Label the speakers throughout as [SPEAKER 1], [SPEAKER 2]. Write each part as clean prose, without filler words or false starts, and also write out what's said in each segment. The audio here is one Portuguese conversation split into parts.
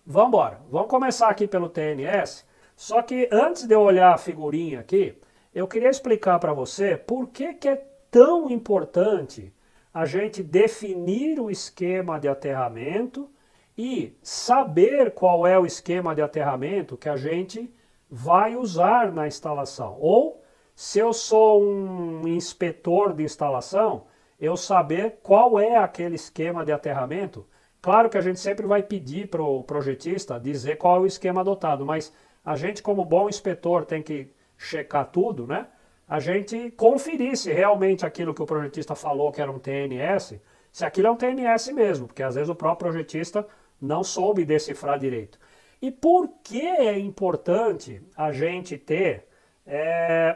[SPEAKER 1] Vamos embora. Vamos começar aqui pelo TNS. Só que antes de eu olhar a figurinha aqui, eu queria explicar para você por que é tão importante a gente definir o esquema de aterramento e saber qual é o esquema de aterramento que a gente vai usar na instalação. Ou, se eu sou um inspetor de instalação, eu saber qual é aquele esquema de aterramento. Claro que a gente sempre vai pedir para o projetista dizer qual é o esquema adotado, mas a gente, como bom inspetor, tem que checar tudo, né? A gente conferir se realmente aquilo que o projetista falou que era um TNS, se aquilo é um TNS mesmo, porque às vezes o próprio projetista não soube decifrar direito. E por que é importante a gente ter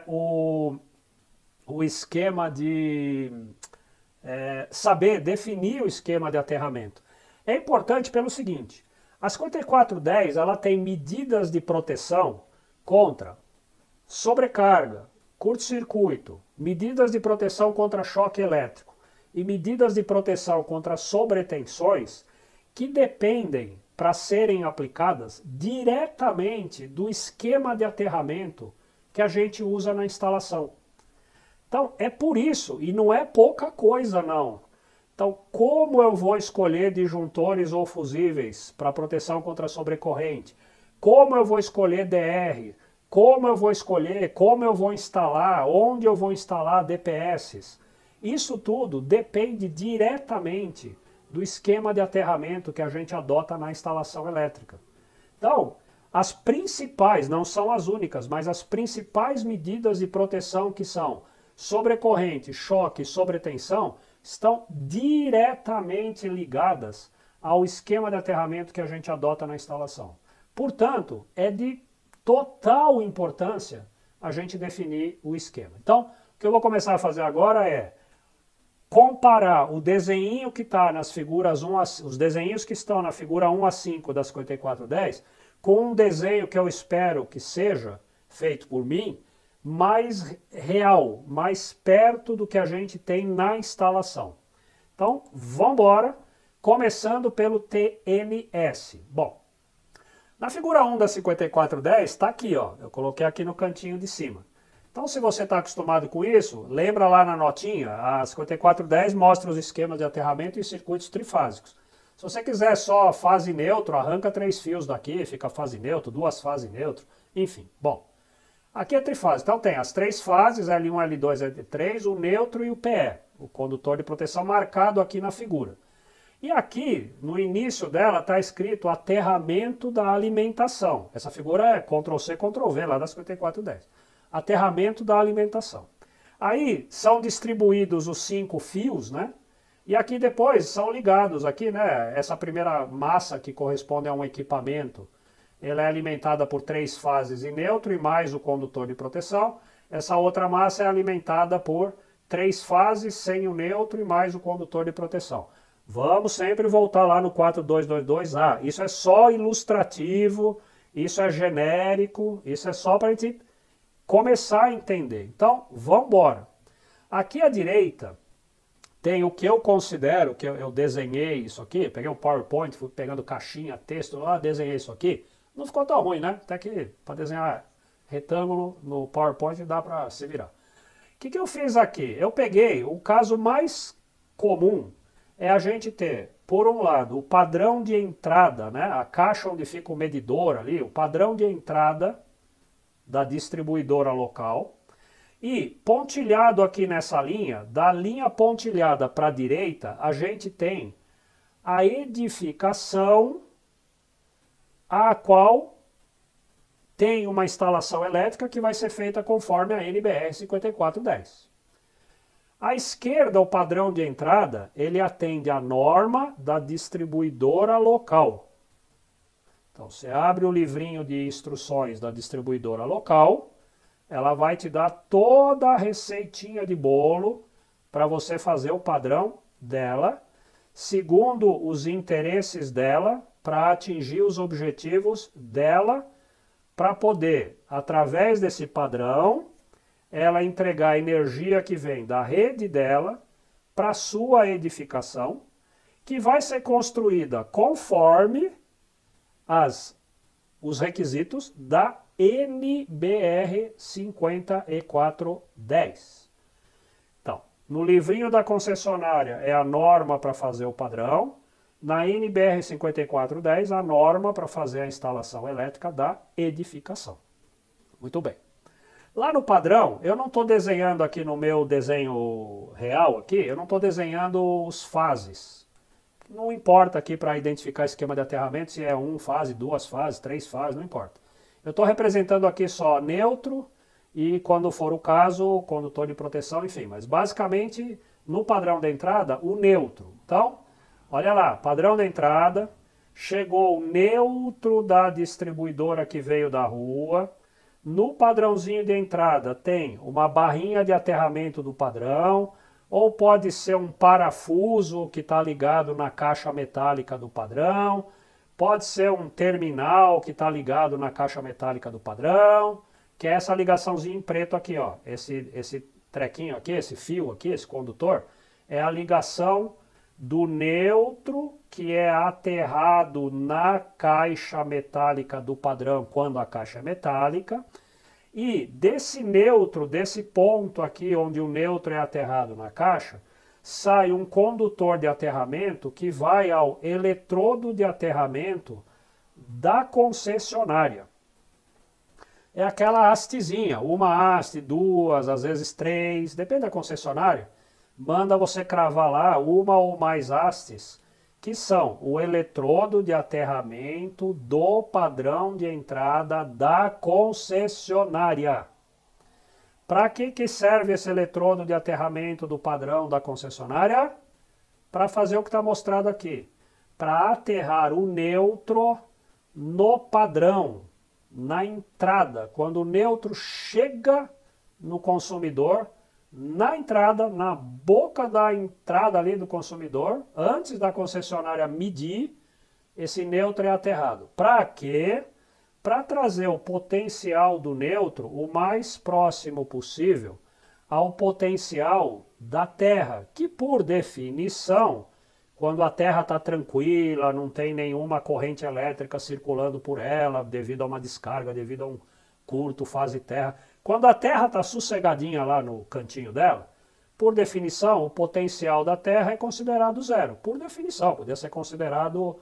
[SPEAKER 1] o esquema de saber definir o esquema de aterramento? É importante pelo seguinte: a 5410 ela tem medidas de proteção contra sobrecarga, curto-circuito, medidas de proteção contra choque elétrico e medidas de proteção contra sobretensões que dependem, para serem aplicadas, diretamente do esquema de aterramento que a gente usa na instalação. Então, é por isso, e não é pouca coisa não. Então, como eu vou escolher disjuntores ou fusíveis para proteção contra sobrecorrente? Como eu vou escolher DR? Como eu vou escolher, como eu vou instalar, onde eu vou instalar DPS? Isso tudo depende diretamente do esquema de aterramento que a gente adota na instalação elétrica. Então, as principais, não são as únicas, mas as principais medidas de proteção que são sobrecorrente, choque e sobretensão, estão diretamente ligadas ao esquema de aterramento que a gente adota na instalação. Portanto, é de total importância a gente definir o esquema. Então, o que eu vou começar a fazer agora é comparar o desenho que está nas figuras 1 a, os desenhos que estão na figura 1 a 5 da 5410 com um desenho que eu espero que seja feito por mim, mais real, mais perto do que a gente tem na instalação. Então, vamos embora, começando pelo TNS. Bom, na figura 1 da 5410 está aqui, ó, eu coloquei aqui no cantinho de cima. Então, se você está acostumado com isso, lembra lá na notinha, a 5410 mostra os esquemas de aterramento e circuitos trifásicos. Se você quiser só fase neutro, arranca 3 fios daqui, fica fase neutro, 2 fases neutro, enfim. Bom, aqui é trifásico. Então tem as 3 fases, L1, L2, L3, o neutro e o PE, o condutor de proteção marcado aqui na figura. E aqui, no início dela, está escrito aterramento da alimentação. Essa figura é Ctrl+C, Ctrl+V, lá da 5410. Aterramento da alimentação. Aí são distribuídos os 5 fios, né? E aqui depois são ligados, aqui, né? Essa primeira massa que corresponde a um equipamento, ela é alimentada por 3 fases em neutro e mais o condutor de proteção. Essa outra massa é alimentada por 3 fases sem o neutro e mais o condutor de proteção. Vamos sempre voltar lá no 4222A. Isso é só ilustrativo, isso é genérico, isso é só para a gente começar a entender. Então, vamos embora. Aqui à direita tem o que eu considero, que eu desenhei isso aqui, peguei um PowerPoint, fui pegando caixinha, texto lá, desenhei isso aqui. Não ficou tão ruim, né? Até que para desenhar retângulo no PowerPoint dá para se virar. O que eu fiz aqui? Eu peguei o caso mais comum, é a gente ter, por um lado, o padrão de entrada, né? A caixa onde fica o medidor ali, o padrão de entrada da distribuidora local. E pontilhado aqui nessa linha, da linha pontilhada para a direita, a gente tem a edificação a qual tem uma instalação elétrica que vai ser feita conforme a NBR 5410. À esquerda, o padrão de entrada, ele atende à norma da distribuidora local. Então, você abre o livrinho de instruções da distribuidora local, ela vai te dar toda a receitinha de bolo para você fazer o padrão dela, segundo os interesses dela, para atingir os objetivos dela, para poder, através desse padrão, ela entregar a energia que vem da rede dela para a sua edificação, que vai ser construída conforme os requisitos da NBR 5410. Então, no livrinho da concessionária é a norma para fazer o padrão, na NBR 5410 a norma para fazer a instalação elétrica da edificação. Muito bem. Lá no padrão, eu não estou desenhando aqui no meu desenho real, aqui, eu não estou desenhando os fases. Não importa aqui para identificar esquema de aterramento se é uma fase, duas fases, três fases, não importa. Eu estou representando aqui só neutro e, quando for o caso, condutor de proteção, enfim. Mas basicamente, no padrão de entrada, o neutro. Então, olha lá, padrão de entrada, chegou o neutro da distribuidora que veio da rua. No padrãozinho de entrada tem uma barrinha de aterramento do padrão, ou pode ser um parafuso que está ligado na caixa metálica do padrão, pode ser um terminal que está ligado na caixa metálica do padrão, que é essa ligaçãozinha em preto aqui, ó. Esse trequinho aqui, esse fio aqui, esse condutor, é a ligação do neutro que é aterrado na caixa metálica do padrão quando a caixa é metálica, e desse neutro, desse ponto aqui onde o neutro é aterrado na caixa, sai um condutor de aterramento que vai ao eletrodo de aterramento da concessionária. É aquela hastezinha, uma haste, duas, às vezes três, depende da concessionária, manda você cravar lá uma ou mais hastes, que são o eletrodo de aterramento do padrão de entrada da concessionária. Para que serve esse eletrodo de aterramento do padrão da concessionária? Para fazer o que está mostrado aqui. Para aterrar o neutro no padrão, na entrada. Quando o neutro chega no consumidor, na entrada, na boca da entrada ali do consumidor, antes da concessionária medir, esse neutro é aterrado. Para quê? Para trazer o potencial do neutro o mais próximo possível ao potencial da Terra, que por definição, quando a Terra está tranquila, não tem nenhuma corrente elétrica circulando por ela, devido a uma descarga, devido a um curto fase terra, quando a Terra está sossegadinha lá no cantinho dela, por definição, o potencial da Terra é considerado zero. Por definição, podia ser considerado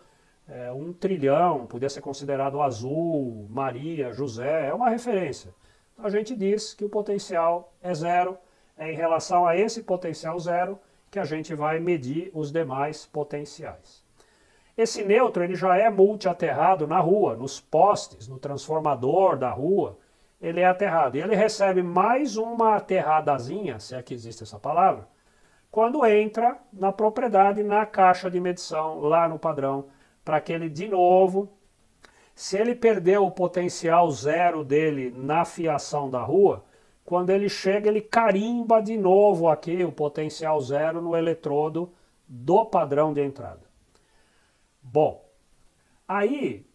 [SPEAKER 1] 1 trilhão, podia ser considerado azul, Maria, José, é uma referência. Então a gente diz que o potencial é zero, é em relação a esse potencial zero que a gente vai medir os demais potenciais. Esse neutro ele já é multiaterrado na rua, nos postes, no transformador da rua, ele é aterrado. E ele recebe mais uma aterradazinha, se é que existe essa palavra, quando entra na propriedade, na caixa de medição, lá no padrão, para que ele, de novo, se ele perdeu o potencial zero dele na fiação da rua, quando ele chega, ele carimba de novo aqui o potencial zero no eletrodo do padrão de entrada. Bom, aí,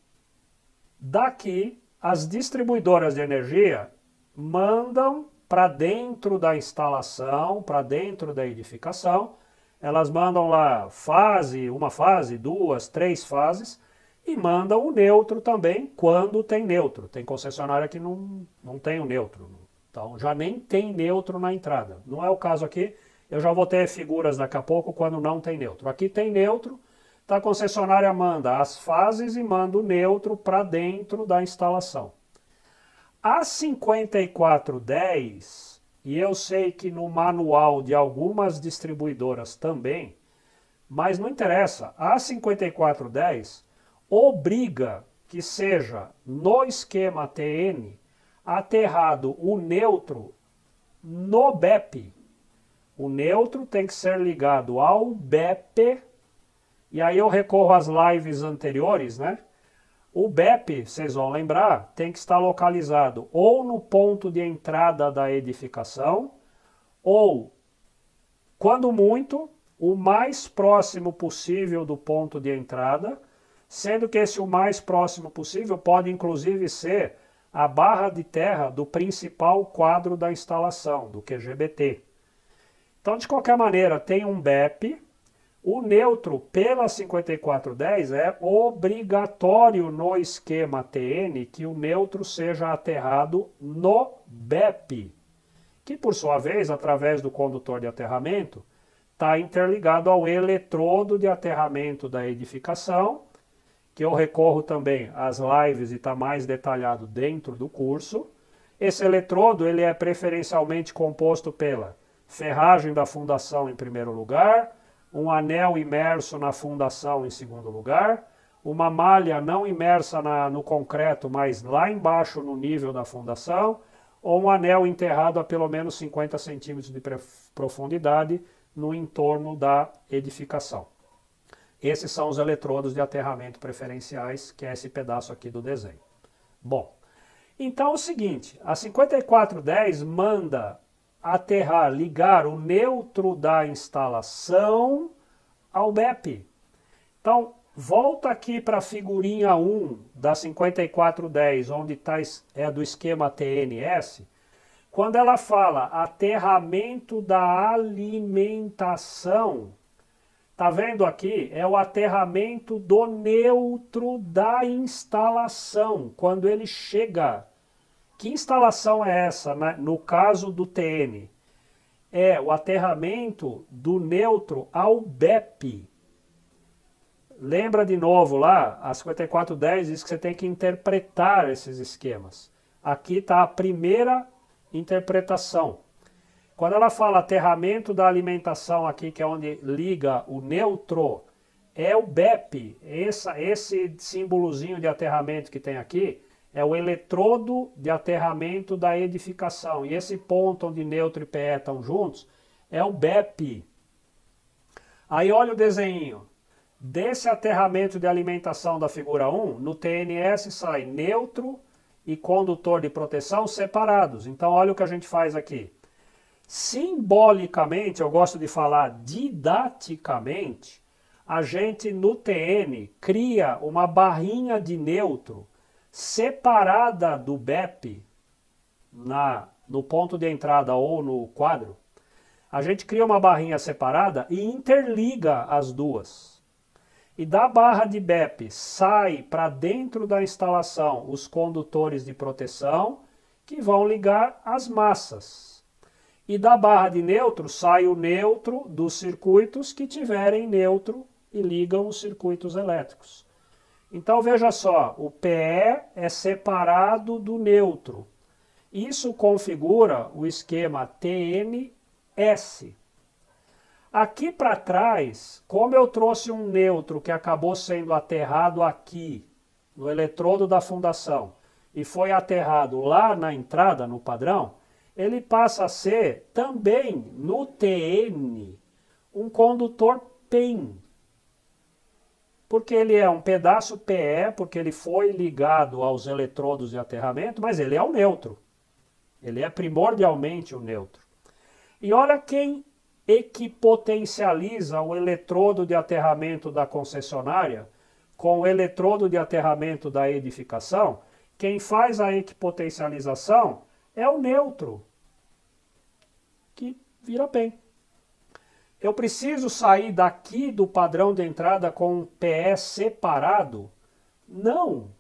[SPEAKER 1] daqui, as distribuidoras de energia mandam para dentro da instalação, para dentro da edificação, elas mandam lá uma fase, duas, três fases, e mandam o neutro também quando tem neutro. Tem concessionária que não tem o neutro, então já nem tem neutro na entrada. Não é o caso aqui, eu já vou ter figuras daqui a pouco quando não tem neutro. Aqui tem neutro, então a concessionária manda as fases e manda o neutro para dentro da instalação. A 5410, e eu sei que no manual de algumas distribuidoras também, mas não interessa, a 5410 obriga que seja no esquema TN aterrado o neutro no BEP. O neutro tem que ser ligado ao BEP. E aí eu recorro às lives anteriores, né? O BEP, vocês vão lembrar, tem que estar localizado ou no ponto de entrada da edificação, ou, quando muito, o mais próximo possível do ponto de entrada, sendo que esse o mais próximo possível pode inclusive ser a barra de terra do principal quadro da instalação, do QGBT. Então, de qualquer maneira, tem um BEP. O neutro pela 5410 é obrigatório no esquema TN que o neutro seja aterrado no BEP, que por sua vez, através do condutor de aterramento, está interligado ao eletrodo de aterramento da edificação, que eu recorro também às lives e está mais detalhado dentro do curso. Esse eletrodo ele é preferencialmente composto pela ferragem da fundação em primeiro lugar, um anel imerso na fundação em segundo lugar, uma malha não imersa no concreto, mas lá embaixo no nível da fundação, ou um anel enterrado a pelo menos 50 centímetros de profundidade no entorno da edificação. Esses são os eletrodos de aterramento preferenciais, que é esse pedaço aqui do desenho. Bom, então é o seguinte, a 5410 manda aterrar, ligar o neutro da instalação ao BEP. Então, volta aqui para a figurinha 1 da 5410, onde está é do esquema TNS. Quando ela fala aterramento da alimentação, tá vendo aqui? É o aterramento do neutro da instalação, quando ele chega. Que instalação é essa, né? No caso do TN? É o aterramento do neutro ao BEP. Lembra de novo lá, a 5410 diz que você tem que interpretar esses esquemas. Aqui está a primeira interpretação. Quando ela fala aterramento da alimentação aqui, que é onde liga o neutro, é o BEP. Esse símbolozinho de aterramento que tem aqui é o eletrodo de aterramento da edificação. E esse ponto onde neutro e PE estão juntos é o BEP. Aí olha o desenho. Desse aterramento de alimentação da figura 1, no TNS sai neutro e condutor de proteção separados. Então olha o que a gente faz aqui. Simbolicamente, eu gosto de falar didaticamente, a gente no TN cria uma barrinha de neutro separada do BEP no ponto de entrada ou no quadro. A gente cria uma barrinha separada e interliga as duas. E da barra de BEP sai para dentro da instalação os condutores de proteção que vão ligar as massas. E da barra de neutro sai o neutro dos circuitos que tiverem neutro e ligam os circuitos elétricos. Então veja só, o PE é separado do neutro. Isso configura o esquema TNS. Aqui para trás, como eu trouxe um neutro que acabou sendo aterrado aqui, no eletrodo da fundação, e foi aterrado lá na entrada, no padrão, ele passa a ser também, no TN, um condutor PEN. Porque ele é um pedaço PE, porque ele foi ligado aos eletrodos de aterramento, mas ele é o neutro. Ele é primordialmente o neutro. E olha quem equipotencializa o eletrodo de aterramento da concessionária com o eletrodo de aterramento da edificação. Quem faz a equipotencialização é o neutro, que vira PEN. Eu preciso sair daqui do padrão de entrada com um PE separado? Não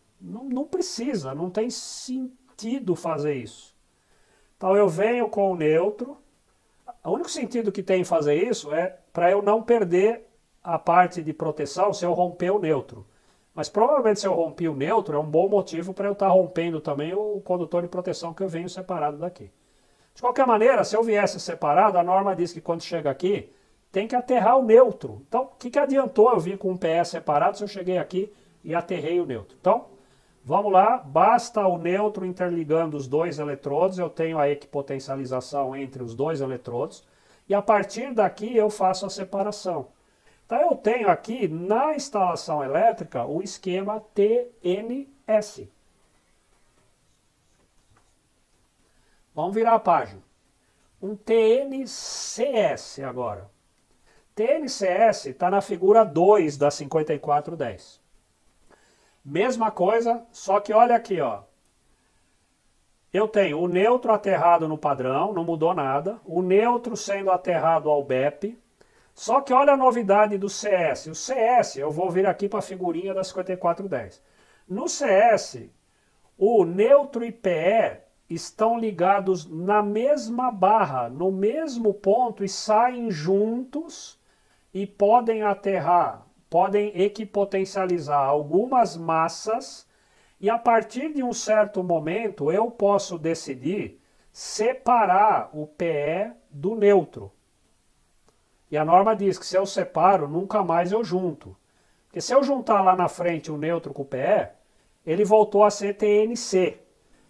[SPEAKER 1] precisa, não tem sentido fazer isso. Então eu venho com o neutro. O único sentido que tem em fazer isso é para eu não perder a parte de proteção se eu romper o neutro. Mas provavelmente se eu rompi o neutro é um bom motivo para eu estar rompendo também o condutor de proteção que eu venho separado daqui. De qualquer maneira, se eu viesse separado, a norma diz que quando chega aqui, tem que aterrar o neutro. Então, o que adiantou eu vir com um PE separado se eu cheguei aqui e aterrei o neutro? Então, vamos lá, basta o neutro interligando os dois eletrodos, eu tenho a equipotencialização entre os dois eletrodos, e a partir daqui eu faço a separação. Então eu tenho aqui na instalação elétrica o esquema TNS. Vamos virar a página. Um TNCS agora. TNCS está na figura 2 da 5410. Mesma coisa, só que olha aqui, ó. Eu tenho o neutro aterrado no padrão, não mudou nada. O neutro sendo aterrado ao BEP. Só que olha a novidade do CS. O CS, eu vou vir aqui para a figurinha da 5410. No CS, o neutro e PE estão ligados na mesma barra, no mesmo ponto e saem juntos e podem aterrar, podem equipotencializar algumas massas e a partir de um certo momento eu posso decidir separar o PE do neutro. E a norma diz que se eu separo, nunca mais eu junto. Porque se eu juntar lá na frente o neutro com o PE, ele voltou a ser TNC.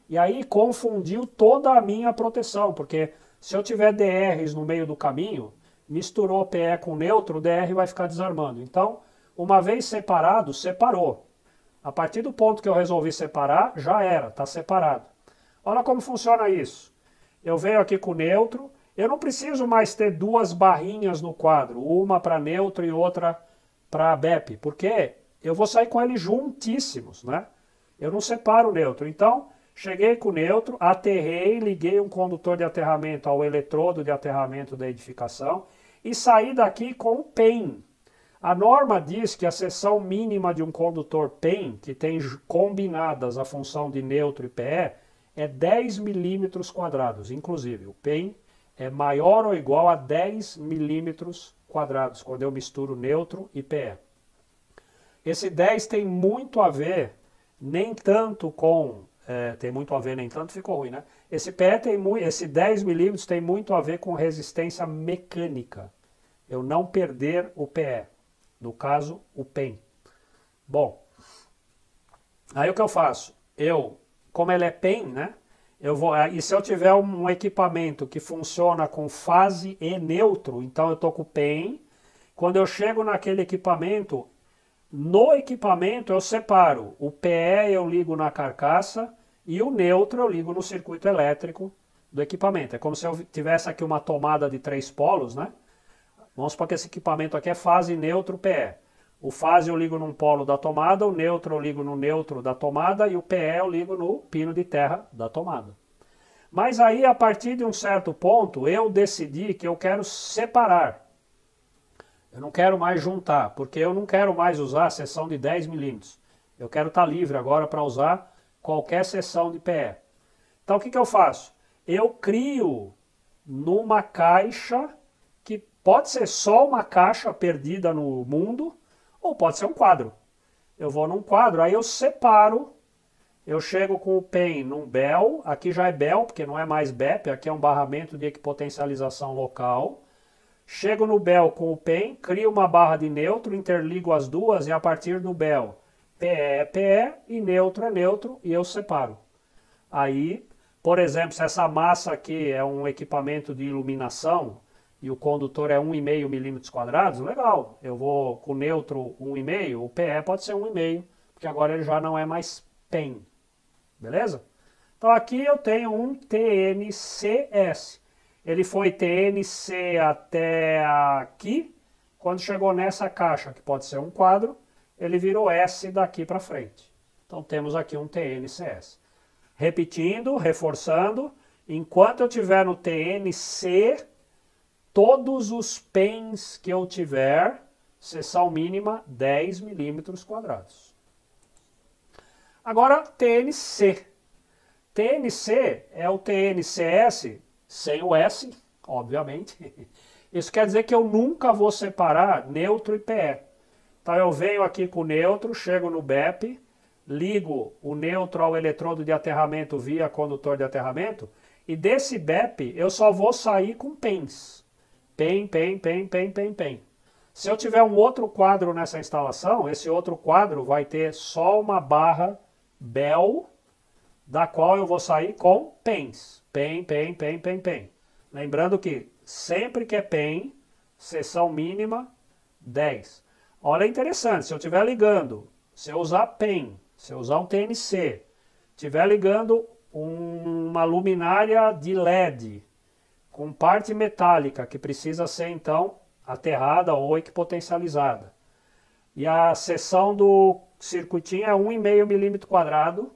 [SPEAKER 1] E aí confundiu toda a minha proteção, porque se eu tiver DRs no meio do caminho, misturou PE com neutro, o DR vai ficar desarmando. Então, uma vez separado, separou. A partir do ponto que eu resolvi separar, já era, está separado. Olha como funciona isso. Eu venho aqui com o neutro, eu não preciso mais ter duas barrinhas no quadro, uma para neutro e outra para BEP, porque eu vou sair com eles juntíssimos, né? Eu não separo o neutro. Então, cheguei com o neutro, aterrei, liguei um condutor de aterramento ao eletrodo de aterramento da edificação e saí daqui com o PEN. A norma diz que a seção mínima de um condutor PEN, que tem combinadas a função de neutro e PE, é 10 milímetros quadrados. Inclusive, o PEN é maior ou igual a 10 milímetros quadrados, quando eu misturo neutro e PE. Esse 10 tem muito a ver, nem tanto com... tem muito a ver, nem tanto, ficou ruim, né? Esse PE esse 10 milímetros tem muito a ver com resistência mecânica. Eu não perder o PE. No caso, o PEN. Bom, aí o que eu faço? Como ele é PEN, né? E se eu tiver um equipamento que funciona com fase e neutro, então eu estou com o PEN. Quando eu chego naquele equipamento, no equipamento eu separo. O PE eu ligo na carcaça e o neutro eu ligo no circuito elétrico do equipamento. É como se eu tivesse aqui uma tomada de 3 polos, né? Vamos supor que esse equipamento aqui é fase, neutro, PE. O fase eu ligo num polo da tomada, o neutro eu ligo no neutro da tomada e o PE eu ligo no pino de terra da tomada. Mas aí, a partir de um certo ponto, eu decidi que eu quero separar. Eu não quero mais juntar, porque eu não quero mais usar a seção de 10 milímetros. Eu quero estar livre agora para usar qualquer seção de PE. Então, o que eu faço? Eu crio numa caixa, que pode ser só uma caixa perdida no mundo, ou pode ser um quadro. Eu vou num quadro, aí eu separo, eu chego com o PEN num BEL, aqui já é BEL, porque não é mais BEP, aqui é um barramento de equipotencialização local. Chego no BEL com o PEN, crio uma barra de neutro, interligo as duas e a partir do BEL, PE é PE e neutro é neutro e eu separo. Aí, por exemplo, se essa massa aqui é um equipamento de iluminação, e o condutor é 1,5 milímetros quadrados, legal. Eu vou com neutro 1,5, o PE pode ser 1,5, porque agora ele já não é mais PEN. Beleza? Então aqui eu tenho um TNCS. Ele foi TNC até aqui. Quando chegou nessa caixa, que pode ser um quadro, ele virou S daqui para frente. Então temos aqui um TNCS. Repetindo, reforçando, enquanto eu tiver no TNC... Todos os PENs que eu tiver, seção mínima 10 milímetros quadrados. Agora, TNC. TNC é o TNCS sem o S, obviamente. Isso quer dizer que eu nunca vou separar neutro e PE. Então eu venho aqui com o neutro, chego no BEP, ligo o neutro ao eletrodo de aterramento via condutor de aterramento, e desse BEP eu só vou sair com PENs. PEN, PEN, PEN, PEN, PEN, PEN. Se eu tiver um outro quadro nessa instalação, esse outro quadro vai ter só uma barra BEL, da qual eu vou sair com PENs. PEN, PEN, PEN, PEN, PEN. Lembrando que sempre que é PEN, seção mínima 10. Olha, é interessante, se eu estiver ligando, se eu usar PEN, se eu usar um TNC, estiver ligando uma luminária de LED, com parte metálica, que precisa ser, então, aterrada ou equipotencializada. E a seção do circuitinho é 1,5 milímetro quadrado.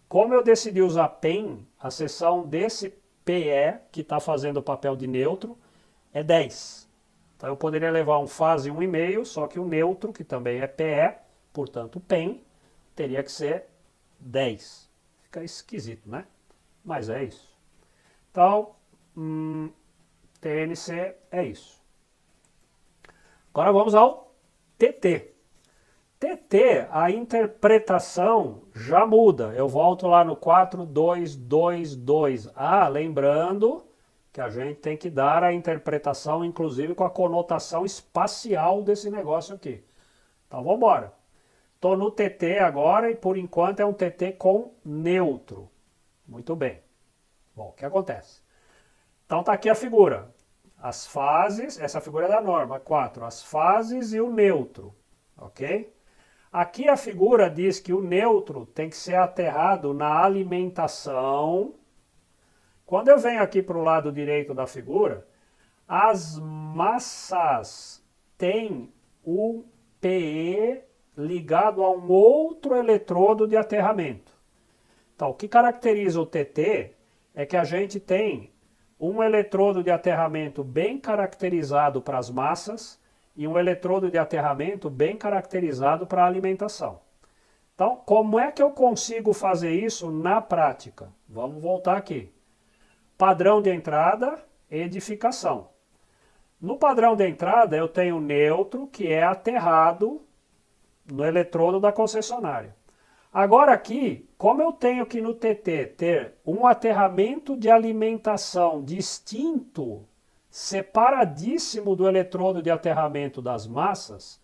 [SPEAKER 1] Como eu decidi usar PEN, a seção desse PE, que está fazendo o papel de neutro, é 10. Então eu poderia levar um fase 1,5, só que o neutro, que também é PE, portanto PEN, teria que ser 10. Fica esquisito, né? Mas é isso. Então, TNC é isso. Agora vamos ao TT. TT, a interpretação já muda. Eu volto lá no 4222. Ah, lembrando que a gente tem que dar a interpretação, inclusive com a conotação espacial desse negócio aqui. Então vamos embora. Estou no TT agora e por enquanto é um TT com neutro. Muito bem. Bom, o que acontece? Então está aqui a figura. As fases, essa figura é da norma, 4. As fases e o neutro. Ok? Aqui a figura diz que o neutro tem que ser aterrado na alimentação. Quando eu venho aqui para o lado direito da figura, as massas têm um PE ligado a um outro eletrodo de aterramento. Então, o que caracteriza o TT é que a gente tem um eletrodo de aterramento bem caracterizado para as massas e um eletrodo de aterramento bem caracterizado para a alimentação. Então, como é que eu consigo fazer isso na prática? Vamos voltar aqui. Padrão de entrada, edificação. No padrão de entrada, eu tenho neutro, que é aterrado no eletrodo da concessionária. Agora aqui, como eu tenho que no TT ter um aterramento de alimentação distinto, separadíssimo do eletrodo de aterramento das massas,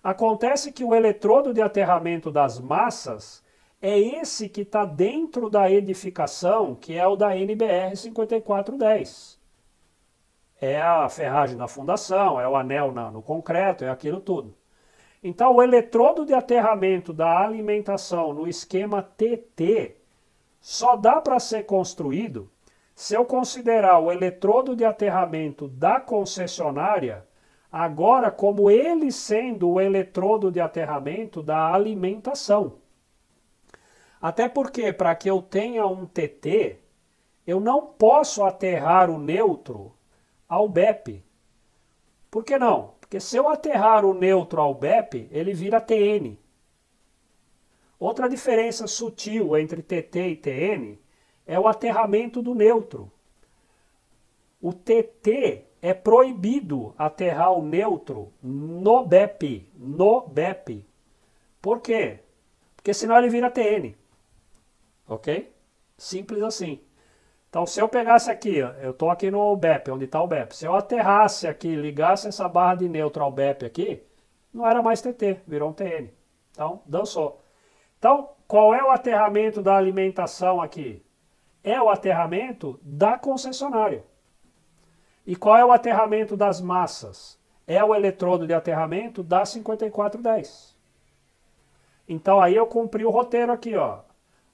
[SPEAKER 1] acontece que o eletrodo de aterramento das massas é esse que está dentro da edificação, que é o da NBR 5410. É a ferragem da fundação, é o anel no concreto, é aquilo tudo. Então, o eletrodo de aterramento da alimentação no esquema TT só dá para ser construído se eu considerar o eletrodo de aterramento da concessionária agora como ele sendo o eletrodo de aterramento da alimentação. Até porque, para que eu tenha um TT, eu não posso aterrar o neutro ao BEP. Por que não? Porque se eu aterrar o neutro ao BEP, ele vira TN. Outra diferença sutil entre TT e TN é o aterramento do neutro. O TT é proibido aterrar o neutro no BEP. No BEP. Por quê? Porque senão ele vira TN. Ok? Simples assim. Então, se eu pegasse aqui, ó, eu estou aqui no BEP, onde está o BEP. Se eu aterrasse aqui, ligasse essa barra de neutro ao BEP aqui, não era mais TT, virou um TN. Então, dançou. Então, qual é o aterramento da alimentação aqui? É o aterramento da concessionária. E qual é o aterramento das massas? É o eletrodo de aterramento da 5410. Então, aí eu cumpri o roteiro aqui, ó.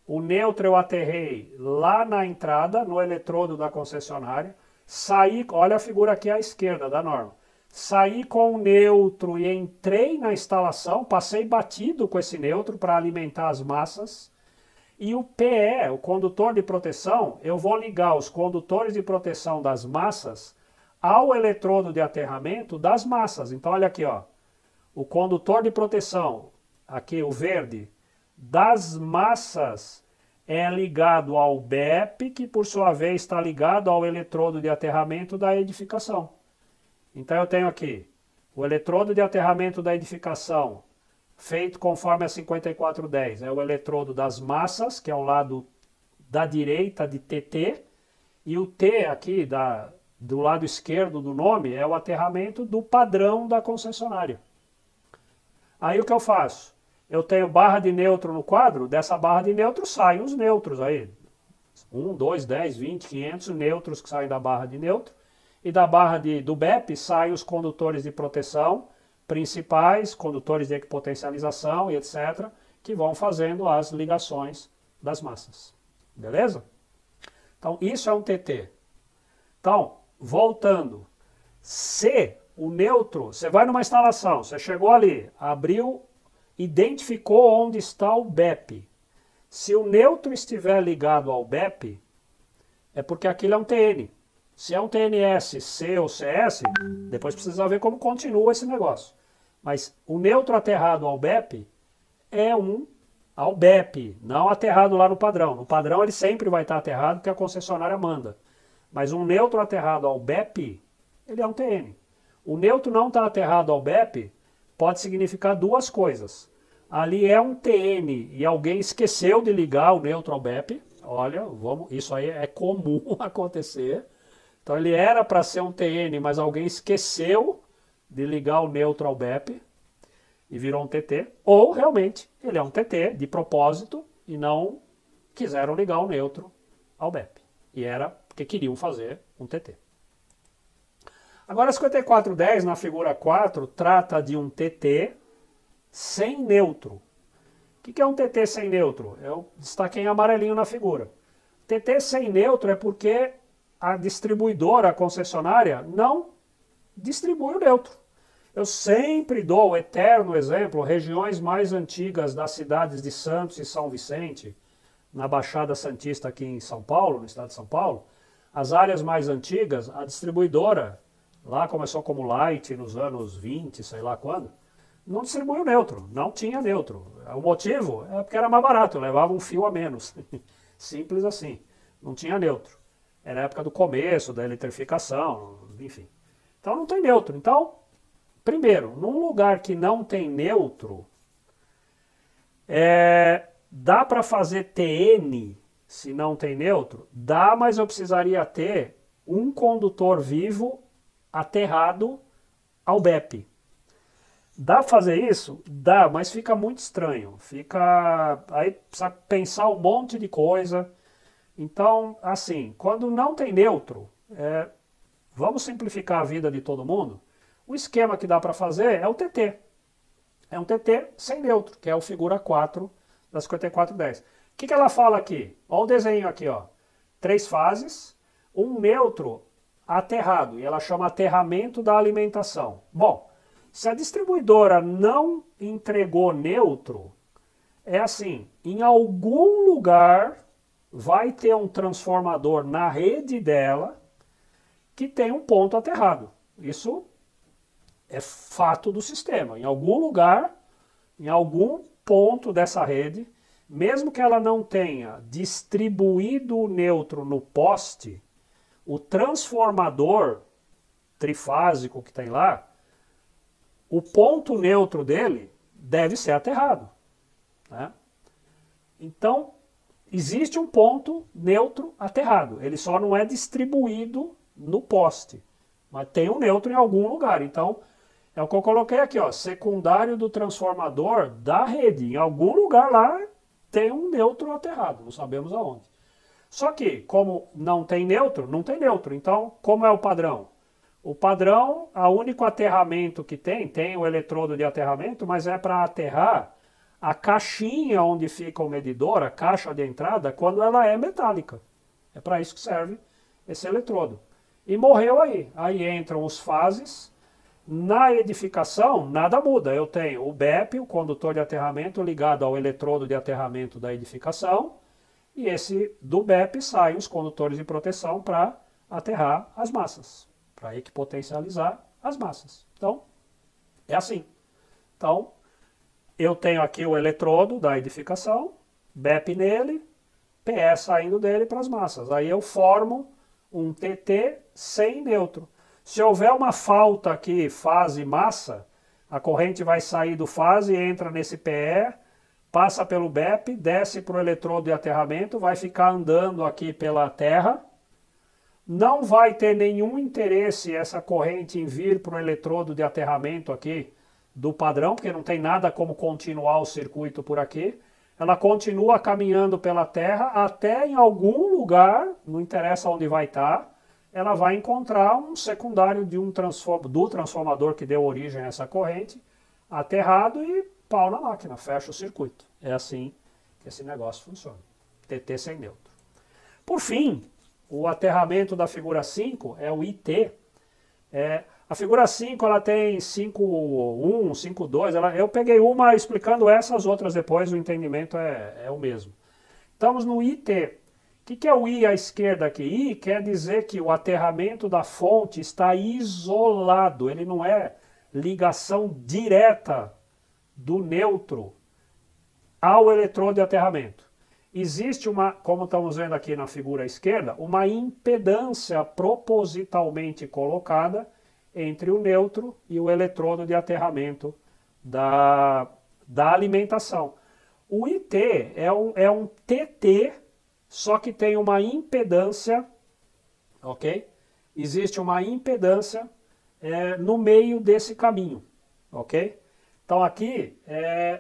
[SPEAKER 1] O neutro eu aterrei lá na entrada, no eletrodo da concessionária. Saí, olha a figura aqui à esquerda da norma. Saí com o neutro e entrei na instalação, passei batido com esse neutro para alimentar as massas. E o PE, o condutor de proteção, eu vou ligar os condutores de proteção das massas ao eletrodo de aterramento das massas. Então olha aqui, ó. O condutor de proteção, aqui o verde, das massas é ligado ao BEP, que por sua vez está ligado ao eletrodo de aterramento da edificação. Então eu tenho aqui o eletrodo de aterramento da edificação, feito conforme a 5410, é o eletrodo das massas, que é o lado da direita de TT, e o T aqui do lado esquerdo do nome é o aterramento do padrão da concessionária. Aí o que eu faço? Eu tenho barra de neutro no quadro, dessa barra de neutro saem os neutros aí. 1, 2, 10, 20, 500 neutros que saem da barra de neutro. E da barra do BEP saem os condutores de proteção principais, condutores de equipotencialização e etc., que vão fazendo as ligações das massas. Beleza? Então, isso é um TT. Então, voltando. Se o neutro, você vai numa instalação, você chegou ali, abriu, identificou onde está o BEP. Se o neutro estiver ligado ao BEP, é porque aquilo é um TN. Se é um TNS, C ou CS, depois precisa ver como continua esse negócio. Mas o neutro aterrado ao BEP é um ao BEP, não aterrado lá no padrão. No padrão ele sempre vai estar aterrado porque a concessionária manda. Mas um neutro aterrado ao BEP, ele é um TN. O neutro não está aterrado ao BEP pode significar duas coisas. Ali é um TN e alguém esqueceu de ligar o neutro ao BEP. Olha, isso aí é comum acontecer. Então ele era para ser um TN, mas alguém esqueceu de ligar o neutro ao BEP e virou um TT. Ou realmente ele é um TT de propósito e não quiseram ligar o neutro ao BEP. E era porque queriam fazer um TT. Agora, 5410, na figura 4, trata de um TT sem neutro. O que é um TT sem neutro? Eu destaquei em amarelinho na figura. TT sem neutro é porque a distribuidora, a concessionária, não distribui o neutro. Eu sempre dou o eterno exemplo, regiões mais antigas das cidades de Santos e São Vicente, na Baixada Santista aqui em São Paulo, no estado de São Paulo, as áreas mais antigas, a distribuidora, lá começou como Light nos anos 20, sei lá quando, não distribuiu neutro, não tinha neutro. O motivo é porque era mais barato, levava um fio a menos. Simples assim, não tinha neutro. Era a época do começo, da eletrificação, enfim. Então não tem neutro. Então, primeiro, num lugar que não tem neutro, dá para fazer TN se não tem neutro? Dá, mas eu precisaria ter um condutor vivo aterrado ao BEP. Dá para fazer isso? Dá, mas fica muito estranho. Aí precisa pensar um monte de coisa. Então, assim, quando não tem neutro, vamos simplificar a vida de todo mundo. O esquema que dá para fazer é o TT. É um TT sem neutro, que é o figura 4 da 5410. O que ela fala aqui? Olha o desenho aqui, ó. 3 fases, um neutro aterrado, e ela chama aterramento da alimentação. Bom, se a distribuidora não entregou neutro, é assim, em algum lugar vai ter um transformador na rede dela que tem um ponto aterrado. Isso é fato do sistema. Em algum lugar, em algum ponto dessa rede, mesmo que ela não tenha distribuído o neutro no poste, o transformador trifásico que tem lá, o ponto neutro dele deve ser aterrado, né? Então, existe um ponto neutro aterrado. Ele só não é distribuído no poste, mas tem um neutro em algum lugar. Então, é o que eu coloquei aqui, ó, secundário do transformador da rede. Em algum lugar lá tem um neutro aterrado, não sabemos aonde. Só que, como não tem neutro, não tem neutro. Então, como é o padrão? O padrão, o único aterramento que tem o eletrodo de aterramento, mas é para aterrar a caixinha onde fica o medidor, a caixa de entrada, quando ela é metálica. É para isso que serve esse eletrodo. E morreu aí. Aí entram os fases. Na edificação, nada muda. Eu tenho o BEP, o condutor de aterramento, ligado ao eletrodo de aterramento da edificação. E do BEP saem os condutores de proteção para aterrar as massas, para equipotencializar as massas. Então, é assim. Então, eu tenho aqui o eletrodo da edificação, BEP nele, PE saindo dele para as massas. Aí eu formo um TT sem neutro. Se houver uma falta aqui, fase massa, a corrente vai sair do fase, entra nesse PE, passa pelo BEP, desce para o eletrodo de aterramento, vai ficar andando aqui pela terra. Não vai ter nenhum interesse essa corrente em vir para o eletrodo de aterramento aqui do padrão, porque não tem nada como continuar o circuito por aqui. Ela continua caminhando pela terra até em algum lugar, não interessa onde vai estar, ela vai encontrar um secundário do transformador que deu origem a essa corrente, aterrado e pau na máquina, fecha o circuito. É assim que esse negócio funciona. TT sem neutro. Por fim, o aterramento da figura 5 é o IT. A figura 5 ela tem 5.1, 5.2. Eu peguei uma explicando essas outras depois, o entendimento é o mesmo. Estamos no IT. O que é o I à esquerda aqui? I quer dizer que o aterramento da fonte está isolado, ele não é ligação direta do nêutro ao eletrodo de aterramento. Existe uma, como estamos vendo aqui na figura à esquerda, uma impedância propositalmente colocada entre o nêutro e o eletrodo de aterramento da alimentação. O IT é um TT, só que tem uma impedância, ok? Existe uma impedância no meio desse caminho, ok? Então aqui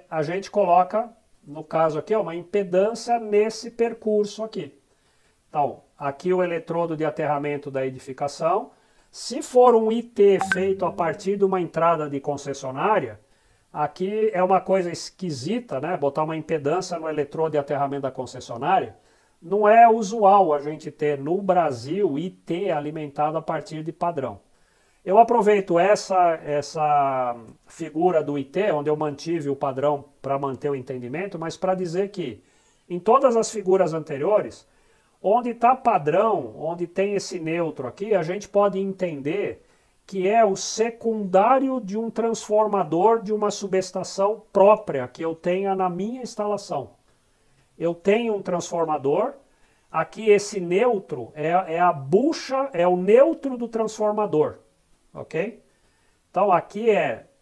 [SPEAKER 1] a gente coloca, no caso aqui, uma impedância nesse percurso aqui. Então, aqui o eletrodo de aterramento da edificação. Se for um IT feito a partir de uma entrada de concessionária, aqui é uma coisa esquisita, né? Botar uma impedância no eletrodo de aterramento da concessionária. Não é usual a gente ter no Brasil IT alimentado a partir de padrão. Eu aproveito essa figura do IT, onde eu mantive o padrão para manter o entendimento, mas para dizer que em todas as figuras anteriores, onde está padrão, onde tem esse nêutro aqui, a gente pode entender que é o secundário de um transformador de uma subestação própria que eu tenha na minha instalação. Eu tenho um transformador, aqui esse nêutro é a bucha, é o nêutro do transformador, ok? Então aqui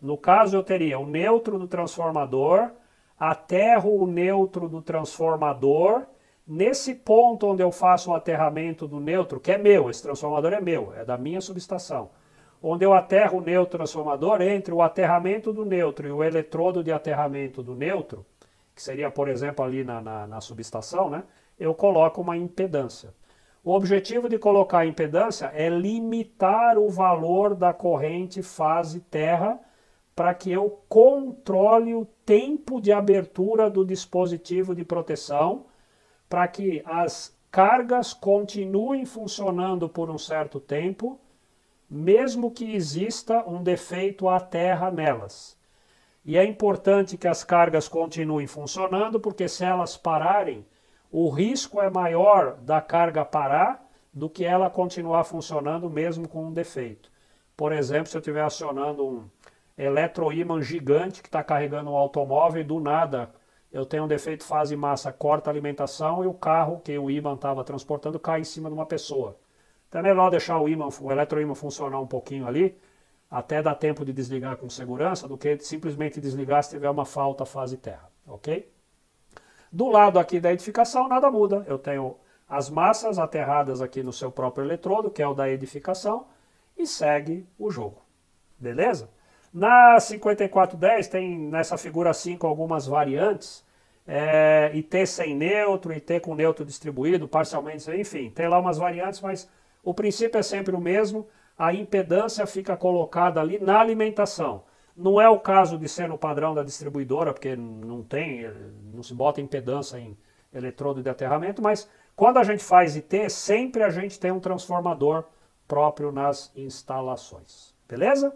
[SPEAKER 1] no caso eu teria o nêutro do transformador, aterro o nêutro do transformador, nesse ponto onde eu faço o aterramento do nêutro, que é meu, esse transformador é meu, é da minha subestação, onde eu aterro o nêutro transformador, entre o aterramento do nêutro e o eletrodo de aterramento do nêutro, que seria, por exemplo, ali na subestação, né, eu coloco uma impedância. O objetivo de colocar a impedância é limitar o valor da corrente fase terra para que eu controle o tempo de abertura do dispositivo de proteção, para que as cargas continuem funcionando por um certo tempo, mesmo que exista um defeito à terra nelas. E é importante que as cargas continuem funcionando, porque se elas pararem, o risco é maior da carga parar do que ela continuar funcionando mesmo com um defeito. Por exemplo, se eu estiver acionando um eletroímã gigante que está carregando um automóvel e do nada eu tenho um defeito fase massa, corta a alimentação e o carro que o ímã estava transportando cai em cima de uma pessoa. Então é melhor deixar o eletroímã funcionar um pouquinho ali, até dar tempo de desligar com segurança, do que simplesmente desligar se tiver uma falta fase terra, ok? Do lado aqui da edificação nada muda, eu tenho as massas aterradas aqui no seu próprio eletrodo, que é o da edificação, e segue o jogo, beleza? Na 5410 tem nessa figura 5 algumas variantes, IT sem nêutro, IT com nêutro distribuído, parcialmente, enfim, tem lá umas variantes, mas o princípio é sempre o mesmo, a impedância fica colocada ali na alimentação. Não é o caso de ser no padrão da distribuidora, porque não se bota impedância em eletrodo de aterramento, mas quando a gente faz IT, sempre a gente tem um transformador próprio nas instalações. Beleza?